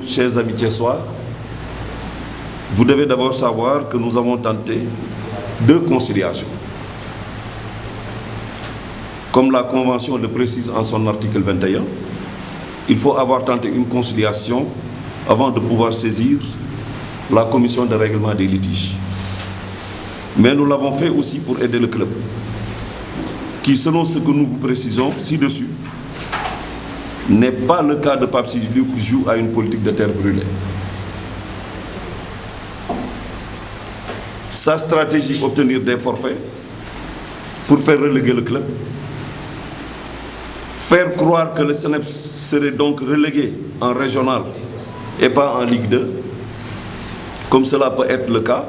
Chers amis thiessois, vous devez d'abord savoir que nous avons tenté deux conciliations. Comme la Convention le précise en son article 21, il faut avoir tenté une conciliation avant de pouvoir saisir la commission de règlement des litiges. Mais nous l'avons fait aussi pour aider le club, qui, selon ce que nous vous précisons ci-dessus, n'est pas le cas de Pape Sidi Louga qui joue à une politique de terre brûlée. Sa stratégie, obtenir des forfaits pour faire reléguer le club, faire croire que le CNEPS serait donc relégué en régional et pas en Ligue 2, comme cela peut être le cas.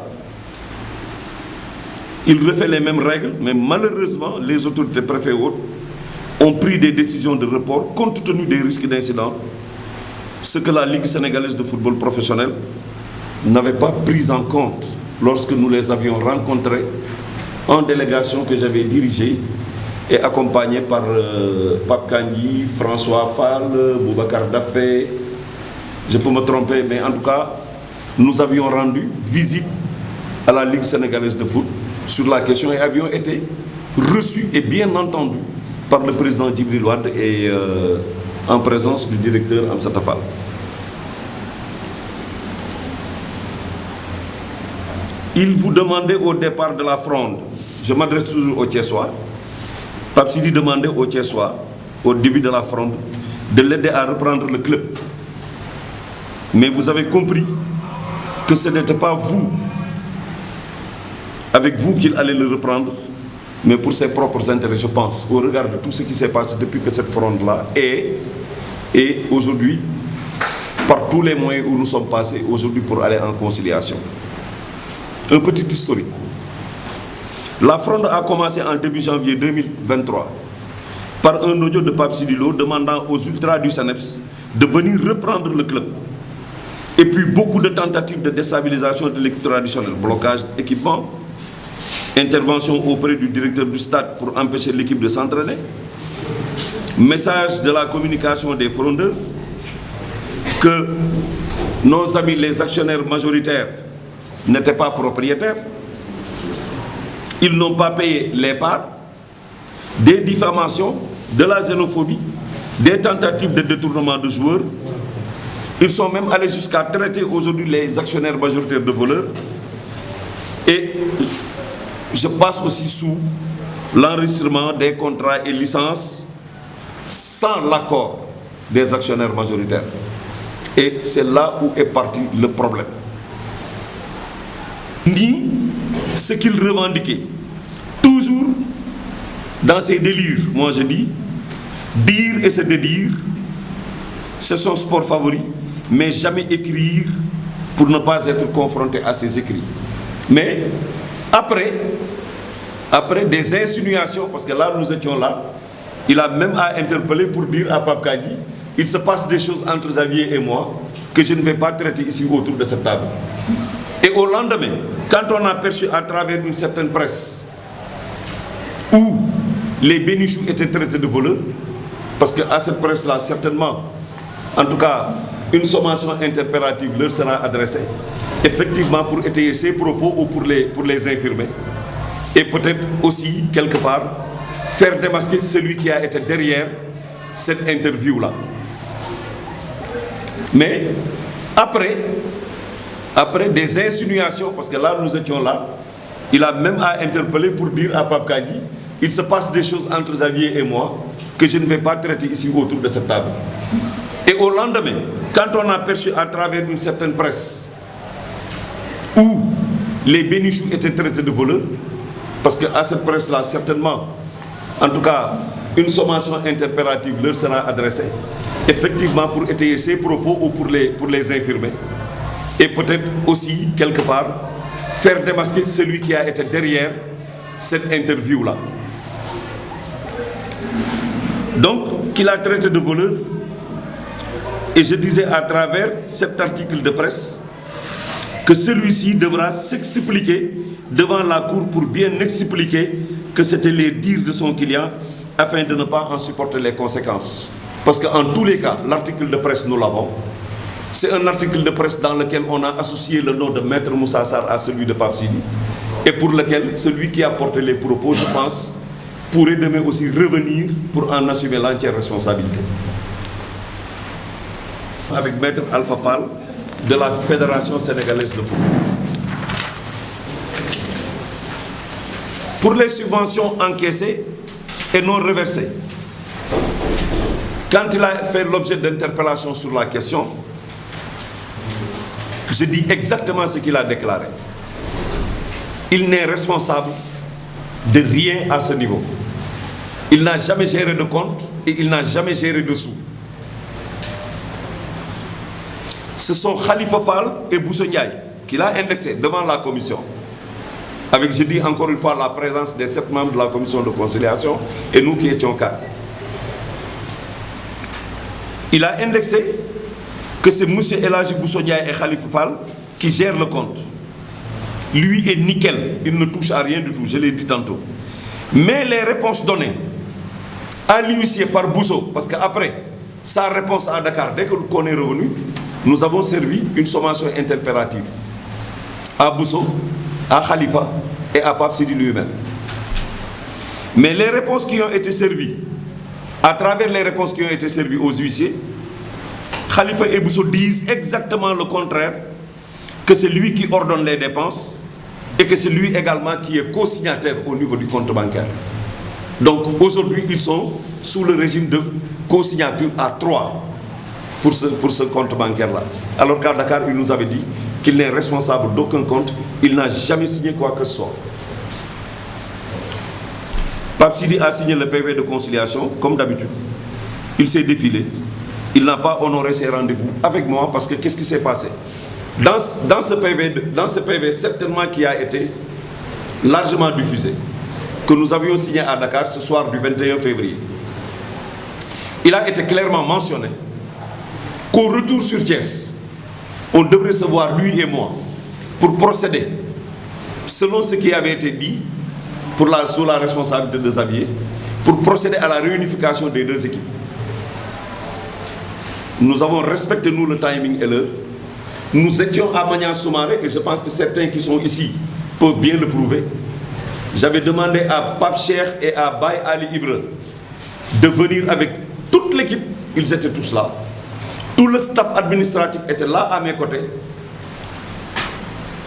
Il refait les mêmes règles, mais malheureusement, les autorités préfets et autres ont pris des décisions de report compte tenu des risques d'incidents, ce que la Ligue sénégalaise de football professionnel n'avait pas pris en compte lorsque nous les avions rencontrés en délégation que j'avais dirigée et accompagnée par Pape Kandji, François Fall, Boubacar Daffé. Je peux me tromper, mais en tout cas, nous avions rendu visite à la Ligue sénégalaise de foot sur la question et avions été reçus et bien entendus par le président Djibril Wade et en présence du directeur Amsata Fall. Il vous demandait au départ de la fronde, je m'adresse toujours aux Thiessois, Pape Sidi demandait aux Thiessois, au début de la fronde, de l'aider à reprendre le club. Mais vous avez compris que ce n'était pas vous, avec vous qu'il allait le reprendre, mais pour ses propres intérêts, je pense, au regard de tout ce qui s'est passé depuis que cette fronde-là est, et aujourd'hui, par tous les moyens où nous sommes passés, aujourd'hui pour aller en conciliation. Un petit historique. La fronde a commencé en début janvier 2023 par un audio de Pape Sidi Louga demandant aux ultras du CNEPS de venir reprendre le club. Et puis beaucoup de tentatives de déstabilisation de l'équipe traditionnelle, blocage d'équipement, intervention auprès du directeur du stade pour empêcher l'équipe de s'entraîner, message de la communication des frondeurs que nos amis les actionnaires majoritaires n'étaient pas propriétaires, ils n'ont pas payé les parts, des diffamations, de la xénophobie, des tentatives de détournement de joueurs. Ils sont même allés jusqu'à traiter aujourd'hui les actionnaires majoritaires de voleurs. Et je passe aussi sous l'enregistrement des contrats et licences sans l'accord des actionnaires majoritaires. Et c'est là où est parti le problème. Ni ce qu'ils revendiquaient, toujours dans ces délires, moi je dis, dire et se dédire, c'est son sport favori, mais jamais écrire pour ne pas être confronté à ses écrits. Mais après des insinuations, parce que là nous étions là, il a même à interpeller pour dire à Pape Kandji, il se passe des choses entre Xavier et moi que je ne vais pas traiter ici autour de cette table. Et au lendemain, quand on a perçu à travers une certaine presse où les Bénichous étaient traités de voleurs, parce qu'à cette presse-là, certainement, en tout cas, une sommation interpellative leur sera adressée, effectivement pour étayer ses propos ou pour les infirmer. Et peut-être aussi, quelque part, faire démasquer celui qui a été derrière cette interview-là. Mais après des insinuations, parce que là nous étions là, il a même à interpeller pour dire à Pape Kandji, il se passe des choses entre Xavier et moi que je ne vais pas traiter ici autour de cette table. Et au lendemain, quand on a perçu à travers une certaine presse où les Bénichous étaient traités de voleurs, parce qu'à cette presse-là, certainement, en tout cas, une sommation interpellative leur sera adressée, effectivement pour étayer ses propos ou pour les infirmer. Et peut-être aussi, quelque part, faire démasquer celui qui a été derrière cette interview-là. Donc, qu'il a traité de voleur, et je disais à travers cet article de presse que celui-ci devra s'expliquer devant la cour pour bien expliquer que c'était les dires de son client afin de ne pas en supporter les conséquences. Parce qu'en tous les cas, l'article de presse, nous l'avons. C'est un article de presse dans lequel on a associé le nom de Maître Moussa Sarr à celui de Pape Sidi, et pour lequel celui qui a porté les propos, je pense, pourrait demain aussi revenir pour en assumer l'entière responsabilité. Avec Maître Alpha Fall de la Fédération sénégalaise de football. Pour les subventions encaissées et non reversées, quand il a fait l'objet d'interpellations sur la question, je dis exactement ce qu'il a déclaré. Il n'est responsable de rien à ce niveau. Il n'a jamais géré de compte et il n'a jamais géré de sous. Ce sont Khalifa Fall et Bousso Ndiaye qu'il a indexé devant la commission. Avec, je dis encore une fois, la présence des 7 membres de la commission de conciliation et nous qui étions 4. Il a indexé que c'est M. Elhaji Bousso Ndiaye et Khalifa Fall qui gèrent le compte. Lui est nickel, il ne touche à rien du tout, je l'ai dit tantôt. Mais les réponses données à l'huissier par Bousso, parce qu'après sa réponse à Dakar, dès qu'on est revenu, nous avons servi une sommation interpérative à Bousso, à Khalifa et à Pape Sidi lui-même. Mais les réponses qui ont été servies, à travers les réponses qui ont été servies aux huissiers, Khalifa et Bousso disent exactement le contraire, que c'est lui qui ordonne les dépenses et que c'est lui également qui est co-signataire au niveau du compte bancaire. Donc aujourd'hui, ils sont sous le régime de co-signature à 3 pour ce compte bancaire-là. Alors qu'à Dakar, il nous avait dit qu'il n'est responsable d'aucun compte, il n'a jamais signé quoi que ce soit. Pape Sidi a signé le PV de conciliation, comme d'habitude. Il s'est défilé. Il n'a pas honoré ses rendez-vous avec moi parce que qu'est-ce qui s'est passé? Dans ce PV, certainement qui a été largement diffusé, que nous avions signé à Dakar ce soir du 21 février, il a été clairement mentionné qu'au retour sur Thiès, on devrait se voir, lui et moi, pour procéder, selon ce qui avait été dit, sous la responsabilité de Xavier, pour procéder à la réunification des 2 équipes. Nous avons respecté, nous, le timing et l'heure. Nous étions à Magnan Soumaré, et je pense que certains qui sont ici peuvent bien le prouver. J'avais demandé à Pape Cheikh et à Baye Ali Ibra de venir avec toute l'équipe. Ils étaient tous là. Tout le staff administratif était là à mes côtés.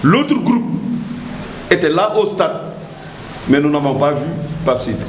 L'autre groupe était là au stade, mais nous n'avons pas vu Pape Sidi.